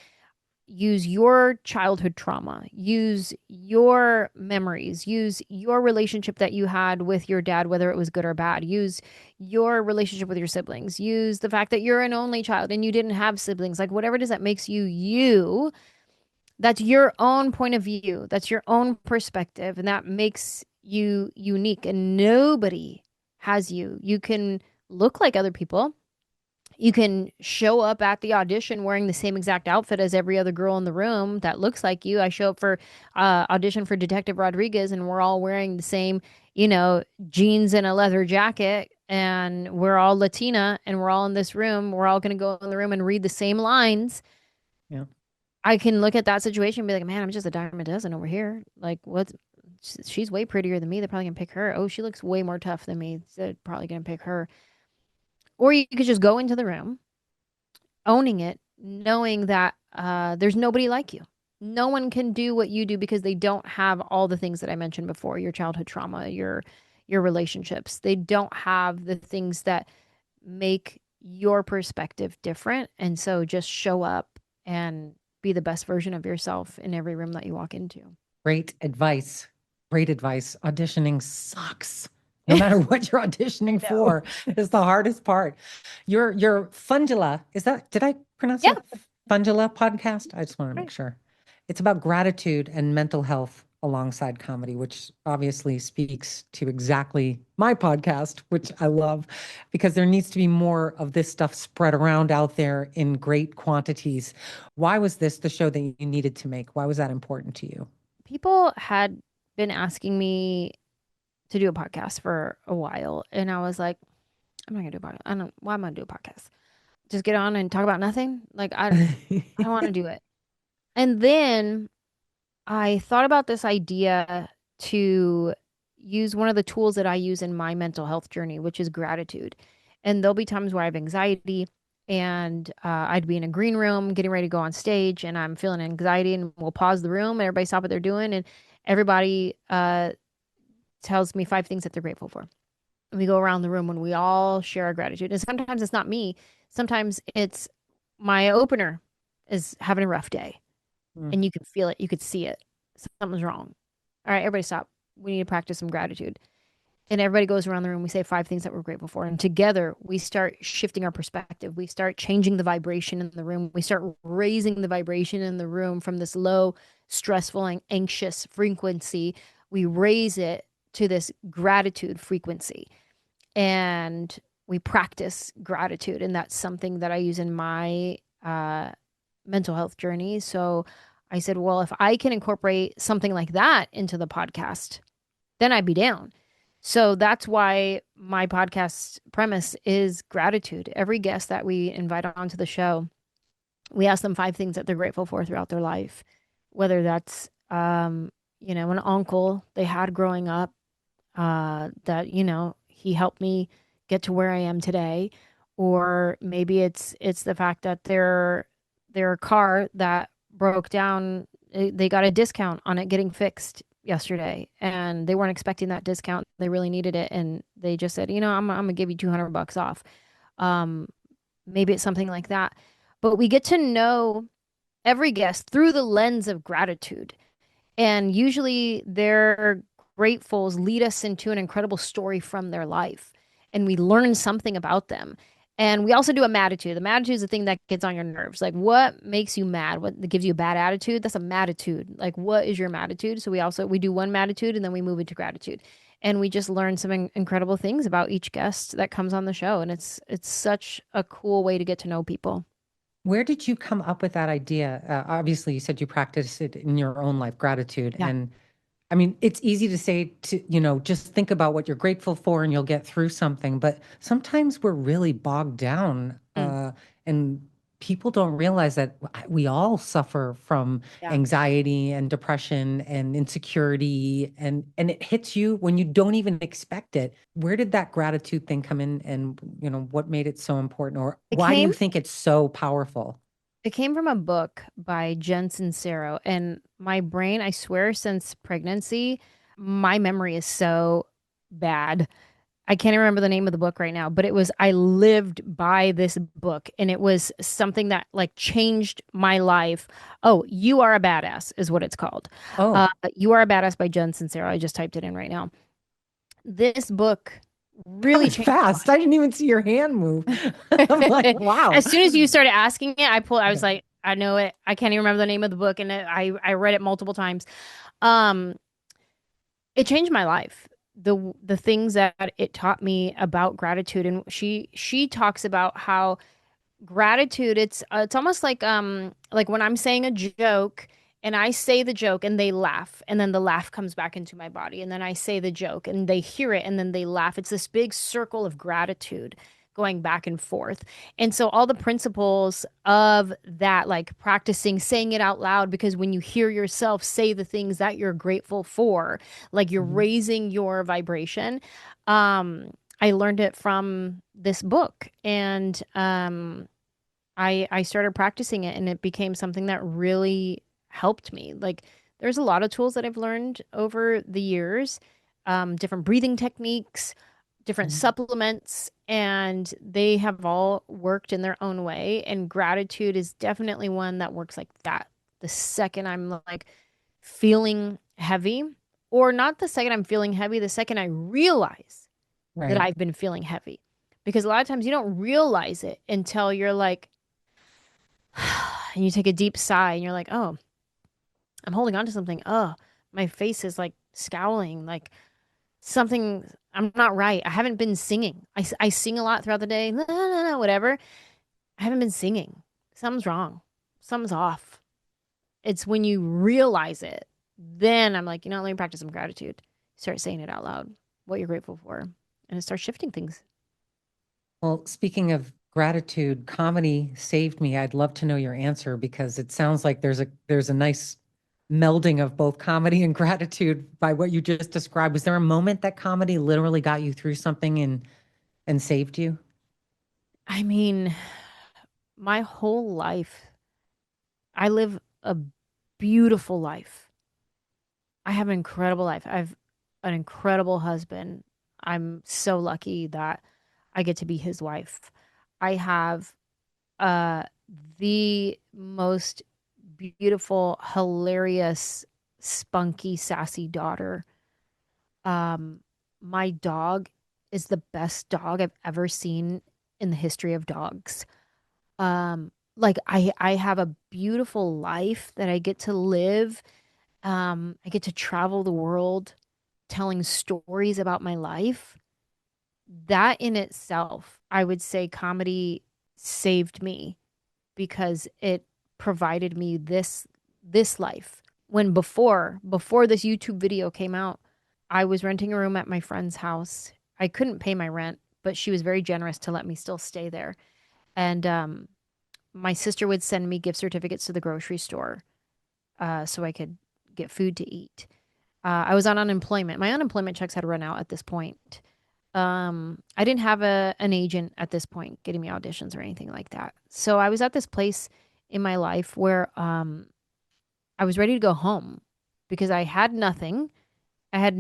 [SPEAKER 2] use your childhood trauma, use your memories, use your relationship that you had with your dad, whether it was good or bad, use your relationship with your siblings, use the fact that you're an only child and you didn't have siblings, like whatever it is that makes you you. That's your own point of view, that's your own perspective, and that makes you unique. And nobody has you. You can look like other people, you can show up at the audition wearing the same exact outfit as every other girl in the room that looks like you. I show up for audition for Detective Rodriguez, and we're all wearing the same, jeans and a leather jacket, and we're all Latina, and we're all in this room. We're all going to go in the room and read the same lines.
[SPEAKER 1] Yeah.
[SPEAKER 2] I can look at that situation and be like, man, I'm just a dime a dozen over here. Like, what? She's way prettier than me. They're probably gonna pick her. Oh, she looks way more tough than me. They're probably gonna pick her. Or you could just go into the room owning it, knowing that there's nobody like you. No one can do what you do because they don't have all the things that I mentioned before, your childhood trauma, your relationships. They don't have the things that make your perspective different. And so just show up and be the best version of yourself in every room that you walk into.
[SPEAKER 1] Great advice. Great advice. Auditioning sucks. No matter what you're auditioning
[SPEAKER 2] No.
[SPEAKER 1] for, is the hardest part. Your Fungela, did I pronounce
[SPEAKER 2] Yeah.
[SPEAKER 1] it Fungela podcast? I just want to make
[SPEAKER 2] Right.
[SPEAKER 1] sure. It's about gratitude and mental health alongside comedy, which obviously speaks to exactly my podcast, which I love because there needs to be more of this stuff spread around out there in great quantities. Why was this the show that you needed to make? Why was that important to you?
[SPEAKER 2] People had been asking me to do a podcast for a while, and I was like, I'm not gonna do a podcast. I don't. Why am I gonna do a podcast? Just get on and talk about nothing? Like I don't want to do it. And then I thought about this idea to use one of the tools that I use in my mental health journey, which is gratitude. And there'll be times where I have anxiety, and I'd be in a green room getting ready to go on stage, and I'm feeling anxiety, and we'll pause the room, everybody stop what they're doing, and everybody tells me 5 things that they're grateful for. And we go around the room and we all share our gratitude. And sometimes it's not me. Sometimes it's my opener is having a rough day,
[SPEAKER 1] Mm.
[SPEAKER 2] and you can feel it. You could see it. Something's wrong. All right, everybody stop. We need to practice some gratitude. And everybody goes around the room. We say 5 things that we're grateful for. And together we start shifting our perspective. We start changing the vibration in the room. We start raising the vibration in the room from this low, stressful, and anxious frequency. We raise it to this gratitude frequency. And we practice gratitude. And that's something that I use in my mental health journey. So I said, well, if I can incorporate something like that into the podcast, then I'd be down. So that's why my podcast premise is gratitude. Every guest that we invite onto the show, we ask them 5 things that they're grateful for throughout their life, whether that's, an uncle they had growing up, that, he helped me get to where I am today. Or maybe it's the fact that their car that broke down, they got a discount on it getting fixed yesterday, and they weren't expecting that discount. They really needed it, and they just said, I'm gonna give you $200 off. Um, Maybe it's something like that. But we get to know every guest through the lens of gratitude. And usually their gratefuls lead us into an incredible story from their life. And we learn something about them. And we also do a matitude. The matitude is the thing that gets on your nerves. Like, what makes you mad? What gives you a bad attitude? That's a matitude. Like, what is your matitude? So we do one matitude, and then we move into gratitude. And we just learn some incredible things about each guest that comes on the show. And it's such a cool way to get to know people.
[SPEAKER 1] Where did you come up with that idea? Obviously, you said you practice it in your own life, gratitude.
[SPEAKER 2] Yeah.
[SPEAKER 1] And I mean, it's easy to say just think about what you're grateful for and you'll get through something. But sometimes we're really bogged down
[SPEAKER 2] Mm.
[SPEAKER 1] and people don't realize that we all suffer from
[SPEAKER 2] Yeah.
[SPEAKER 1] anxiety and depression and insecurity, and it hits you when you don't even expect it. Where did that gratitude thing come in, and what made it so important, or
[SPEAKER 2] It
[SPEAKER 1] why do you
[SPEAKER 2] came
[SPEAKER 1] think it's so powerful?
[SPEAKER 2] it came from a book by Johnson-Reyes, and my brain, I swear, since pregnancy, my memory is so bad. I can't even remember the name of the book right now, but I lived by this book, and it was something that like changed my life. Oh, You Are a Badass is what it's called.
[SPEAKER 1] Oh,
[SPEAKER 2] You Are a Badass by Johnson-Reyes. I just typed it in right now. This book
[SPEAKER 1] that
[SPEAKER 2] really
[SPEAKER 1] was
[SPEAKER 2] changed my
[SPEAKER 1] fast. I didn't even see your hand move. I'm like,
[SPEAKER 2] life.
[SPEAKER 1] wow.
[SPEAKER 2] As soon as you started asking it, I was
[SPEAKER 1] Okay.
[SPEAKER 2] like, I know it. I can't even remember the name of the book, and I read it multiple times. Um, it changed my life. The things that it taught me about gratitude, and she talks about how gratitude, it's almost like when I'm saying a joke and I say the joke and they laugh, and then the laugh comes back into my body, and then I say the joke and they hear it and then they laugh. It's this big circle of gratitude going back and forth. And so all the principles of that, like practicing saying it out loud, because when you hear yourself say the things that you're grateful for, like you're
[SPEAKER 1] Mhm.
[SPEAKER 2] raising your vibration. I learned it from this book, and I started practicing it, and it became something that really helped me. Like there's a lot of tools that I've learned over the years, different breathing techniques, different
[SPEAKER 1] Mhm.
[SPEAKER 2] supplements, and they have all worked in their own way. And gratitude is definitely one that works like that. The second I'm like feeling heavy, or not the second I'm feeling heavy, the second I realize that
[SPEAKER 1] Right.
[SPEAKER 2] I've been feeling heavy. Because a lot of times you don't realize it until you're like, and you take a deep sigh and you're like, oh, I'm holding on to something. Oh, my face is like scowling, like something, I'm not right. I haven't been singing. I sing a lot throughout the day, whatever. I haven't been singing. Something's wrong. Something's off. It's when you realize it, then I'm like, let me practice some gratitude. Start saying it out loud, what you're grateful for, and it starts shifting things.
[SPEAKER 1] Well, speaking of gratitude, comedy saved me. I'd love to know your answer because it sounds like there's a nice melding of both comedy and gratitude by what you just described. Was there a moment that comedy literally got you through something and saved you?
[SPEAKER 2] I mean, my whole life, I live a beautiful life. I have an incredible life. I have an incredible husband. I'm so lucky that I get to be his wife. I have uh the most beautiful, hilarious, spunky, sassy daughter. Um, my dog is the best dog I've ever seen in the history of dogs. Like I have a beautiful life that I get to live. I get to travel the world telling stories about my life. That in itself, I would say comedy saved me because it provided me this life. When before this YouTube video came out, I was renting a room at my friend's house. I couldn't pay my rent, but she was very generous to let me still stay there. And my sister would send me gift certificates to the grocery store so I could get food to eat. I was on unemployment. My unemployment checks had run out at this point. I didn't have an agent at this point getting me auditions or anything like that. So I was at this place in my life where I was ready to go home because I had nothing. I had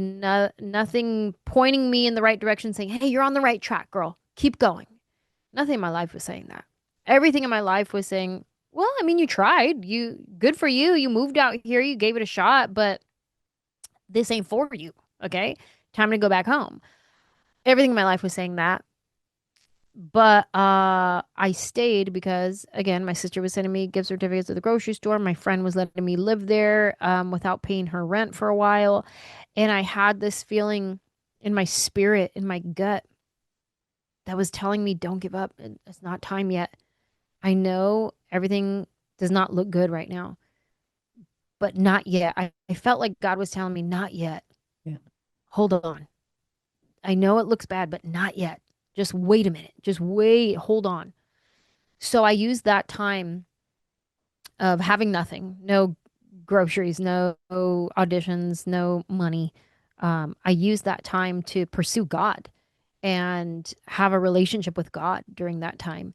[SPEAKER 2] nothing pointing me in the right direction, saying, "Hey, you're on the right track, girl. Keep going." Nothing in my life was saying that. Everything in my life was saying, "Well, I mean, you tried. You good for you. You moved out here. You gave it a shot, but this ain't for you. Okay, time to go back home." Everything in my life was saying that. But I stayed because again, my sister was sending me gift certificates to the grocery store. My friend was letting me live there without paying her rent for a while. And I had this feeling in my spirit, in my gut, that was telling me, don't give up. It's not time yet. I know everything does not look good right now, but not yet. I felt like God was telling me, not yet.
[SPEAKER 1] Yeah.
[SPEAKER 2] Hold on. I know it looks bad, but not yet. Just wait a minute. Just wait. Hold on. So I used that time of having nothing, no groceries, no auditions, no money. I used that time to pursue God and have a relationship with God during that time.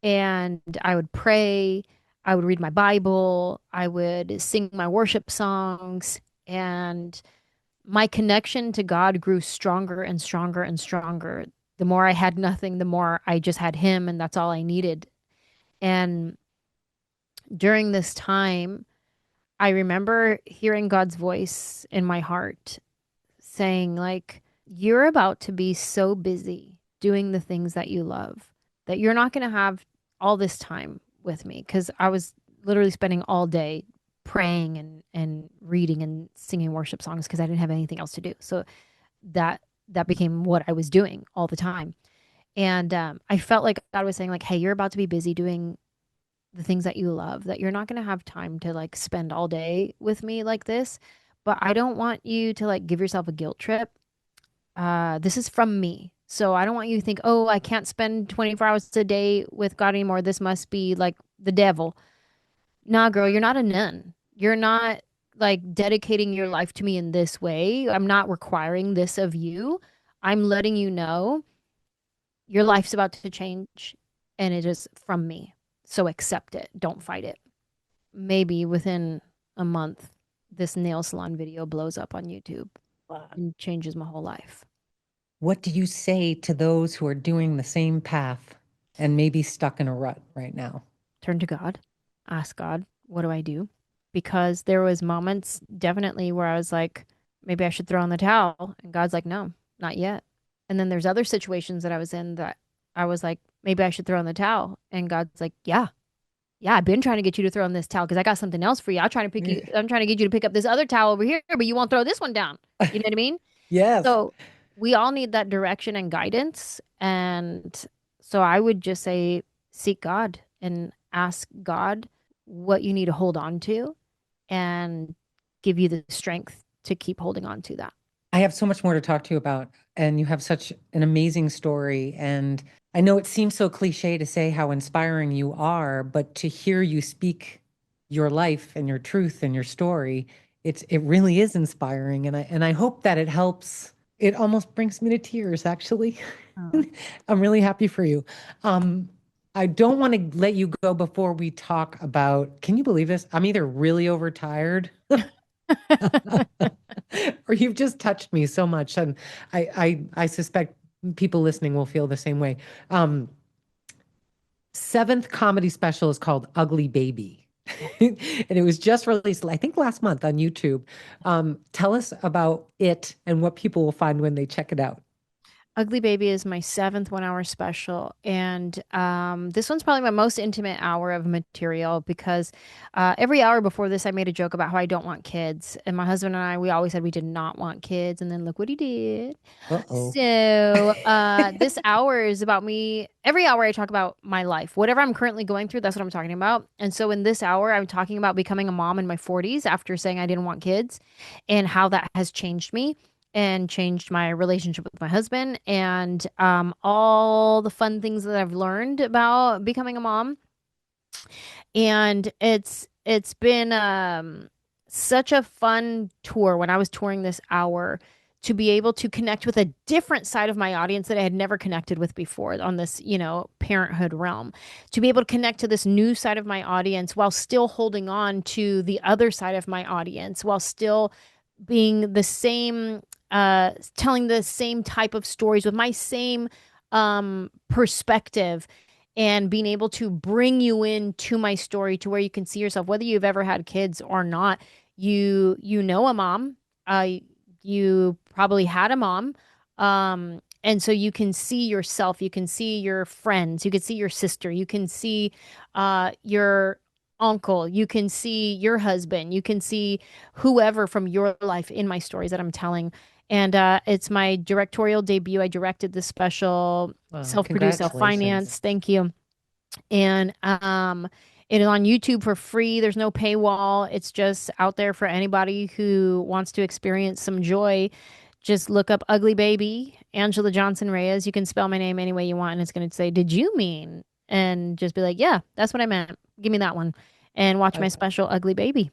[SPEAKER 2] And I would pray, I would read my Bible, I would sing my worship songs, and my connection to God grew stronger and stronger and stronger. The more I had nothing, the more I just had Him, and that's all I needed. And during this time, I remember hearing God's voice in my heart saying, like, you're about to be so busy doing the things that you love that you're not going to have all this time with me. Because I was literally spending all day praying and reading and singing worship songs because I didn't have anything else to do. So that that became what I was doing all the time. And I felt like God was saying, like, hey, you're about to be busy doing the things that you love, that you're not going to have time to like spend all day with me like this. But I don't want you to like give yourself a guilt trip. This is from me. So I don't want you to think, oh, I can't spend 24 hours a day with God anymore. This must be like the devil. Nah, girl, you're not a nun. You're not like dedicating your life to me in this way. I'm not requiring this of you. I'm letting you know your life's about to change and it is from me. So accept it. Don't fight it. Maybe within a month, this nail salon video blows up on YouTube and changes my whole life.
[SPEAKER 1] What do you say to those who are doing the same path and maybe stuck in a rut right now?
[SPEAKER 2] Turn to God, ask God, what do I do? Because there was moments definitely where I was like, maybe I should throw in the towel. And God's like, no, not yet. And then there's other situations that I was in that I was like, maybe I should throw in the towel. And God's like, yeah, yeah, I've been trying to get you to throw in this towel because I got something else for you. I'm trying to get you to pick up this other towel over here, but you won't throw this one down. You know what I mean?
[SPEAKER 1] Yes.
[SPEAKER 2] So we all need that direction and guidance. And so I would just say, seek God and ask God what you need to hold on to and give you the strength to keep holding on to that.
[SPEAKER 1] I have so much more to talk to you about, and you have such an amazing story. And I know it seems so cliche to say how inspiring you are, but to hear you speak your life and your truth and your story, it really is inspiring. And I hope that it helps. It almost brings me to tears, actually.
[SPEAKER 2] Oh.
[SPEAKER 1] I'm really happy for you. Um, I don't want to let you go before we talk about, can you believe this? I'm either really overtired or you've just touched me so much. And I suspect people listening will feel the same way. Um, Seventh comedy special is called Ugly Baby. And it was just released, I think last month on YouTube. Tell us about it and what people will find when they check it out.
[SPEAKER 2] Ugly Baby is my seventh 1 hour special. And this one's probably my most intimate hour of material because every hour before this, I made a joke about how I don't want kids. And my husband and I, we always said we did not want kids. And then look what he did.
[SPEAKER 1] Uh-oh.
[SPEAKER 2] So this hour is about me. Every hour I talk about my life. Whatever I'm currently going through, that's what I'm talking about. And so in this hour, I'm talking about becoming a mom in my 40s after saying I didn't want kids and how that has changed me and changed my relationship with my husband and all the fun things that I've learned about becoming a mom. And it's been such a fun tour when I was touring this hour to be able to connect with a different side of my audience that I had never connected with before on this, parenthood realm. To be able to connect to this new side of my audience while still holding on to the other side of my audience, while still being the same, telling the same type of stories with my same perspective and being able to bring you into my story to where you can see yourself, whether you've ever had kids or not. You know a mom, you probably had a mom, and so you can see yourself, you can see your friends, you can see your sister, you can see your uncle, you can see your husband, you can see whoever from your life in my stories that I'm telling. And it's my directorial debut. I directed this special, self-produced,
[SPEAKER 1] Congratulations.
[SPEAKER 2] self-financed. Thank you. And it is on YouTube for free. There's no paywall. It's just out there for anybody who wants to experience some joy. Just look up Ugly Baby, Anjelah Johnson-Reyes. You can spell my name any way you want, and it's going to say, "Did you mean and just be like, yeah, that's what I meant. Give me that one. And watch my special Ugly Baby.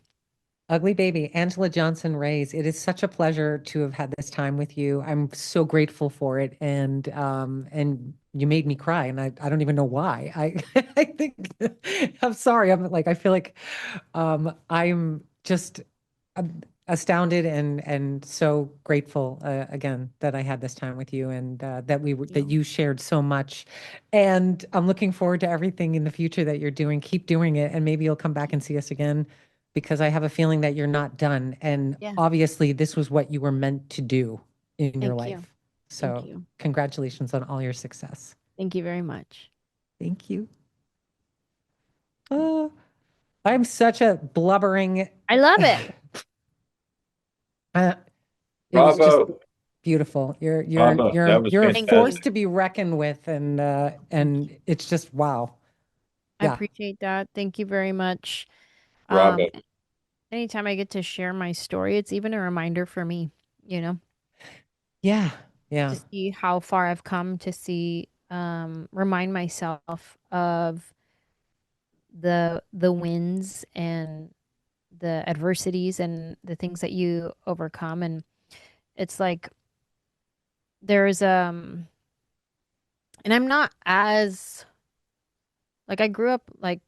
[SPEAKER 1] Ugly baby, Anjelah Johnson-Reyes. It is such a pleasure to have had this time with you. I'm so grateful for it, and you made me cry, and I don't even know why. I think I'm sorry. I feel like I'm just astounded and so grateful again that I had this time with you and that you shared so much. And I'm looking forward to everything in the future that you're doing. Keep doing it, and maybe you'll come back and see us again because I have a feeling that you're not done. And
[SPEAKER 2] Yeah.
[SPEAKER 1] obviously, this was what you were meant to do in your
[SPEAKER 2] Thank you.
[SPEAKER 1] life.
[SPEAKER 2] Thank
[SPEAKER 1] So,
[SPEAKER 2] you.
[SPEAKER 1] congratulations on all your success.
[SPEAKER 2] Thank you very much.
[SPEAKER 1] Thank you. Oh, I'm such a blubbering.
[SPEAKER 2] I love it.
[SPEAKER 1] Uh, it was just
[SPEAKER 3] Bravo.
[SPEAKER 1] beautiful.
[SPEAKER 3] Bravo. That was
[SPEAKER 1] You're a
[SPEAKER 2] Thank you.
[SPEAKER 1] force
[SPEAKER 3] fantastic.
[SPEAKER 1] to be reckoned with, and it's just wow.
[SPEAKER 2] I
[SPEAKER 1] Yeah,
[SPEAKER 2] appreciate that. Thank you very much. Um,
[SPEAKER 3] Bravo.
[SPEAKER 2] anytime I get to share my story, it's even a reminder for me, you know,
[SPEAKER 1] yeah,
[SPEAKER 2] to
[SPEAKER 1] yeah.
[SPEAKER 2] see how far I've come, to see, remind myself of the wins and the adversities and the things that you overcome. And it's like there's and I'm not as like I grew up like,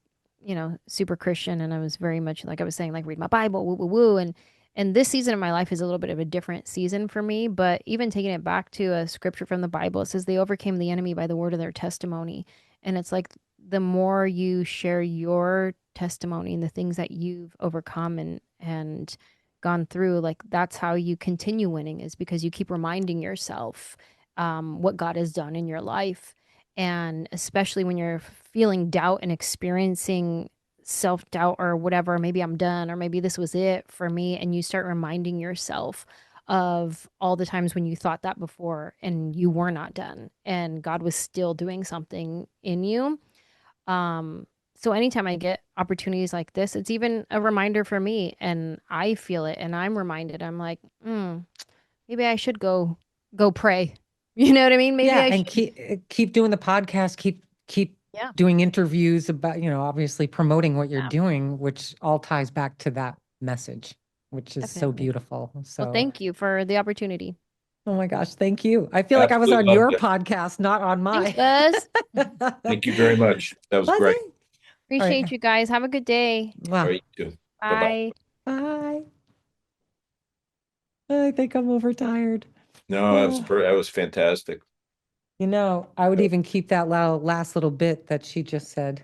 [SPEAKER 2] super Christian, and I was very much like I was saying, like read my Bible, woo woo woo. And this season of my life is a little bit of a different season for me, but even taking it back to a scripture from the Bible, it says they overcame the enemy by the word of their testimony. And it's like the more you share your testimony and the things that you've overcome and gone through, like that's how you continue winning, is because you keep reminding yourself what God has done in your life. And especially when you're feeling doubt and experiencing self doubt or whatever, maybe I'm done or maybe this was it for me. And you start reminding yourself of all the times when you thought that before and you were not done and God was still doing something in you. Um, so anytime I get opportunities like this, it's even a reminder for me, and I feel it and I'm reminded. I'm like, maybe I should go pray. You know what I mean? Maybe
[SPEAKER 1] Yeah,
[SPEAKER 2] I
[SPEAKER 1] and
[SPEAKER 2] should.
[SPEAKER 1] keep doing the podcast, keep
[SPEAKER 2] Yeah.
[SPEAKER 1] doing interviews about, obviously promoting what you're
[SPEAKER 2] Yeah,
[SPEAKER 1] doing, which all ties back to that message, which is so
[SPEAKER 2] definitely.
[SPEAKER 1] beautiful.
[SPEAKER 2] Well,
[SPEAKER 1] So,
[SPEAKER 2] thank you for the opportunity.
[SPEAKER 1] oh my gosh, thank you. I feel like I was
[SPEAKER 3] Absolutely
[SPEAKER 1] on
[SPEAKER 3] loved
[SPEAKER 1] your
[SPEAKER 3] it.
[SPEAKER 1] podcast, not on
[SPEAKER 2] Thanks,
[SPEAKER 1] mine.
[SPEAKER 2] Buzz.
[SPEAKER 3] Thank you very much. That was
[SPEAKER 1] Was
[SPEAKER 3] great.
[SPEAKER 1] it? All
[SPEAKER 2] Appreciate
[SPEAKER 1] right.
[SPEAKER 2] you guys. Have a good day.
[SPEAKER 3] All
[SPEAKER 1] Wow.
[SPEAKER 3] right, you too. Bye-bye.
[SPEAKER 2] Bye.
[SPEAKER 1] Bye. I think I'm overtired.
[SPEAKER 3] No,
[SPEAKER 1] Oh,
[SPEAKER 3] that was fantastic.
[SPEAKER 1] I would even keep that last little bit that she just said.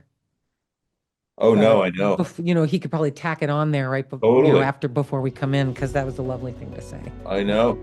[SPEAKER 3] Oh no, I know.
[SPEAKER 1] He could probably tack it on there, right?
[SPEAKER 3] Totally.
[SPEAKER 1] Before we come in, because that was a lovely thing to say.
[SPEAKER 3] I know.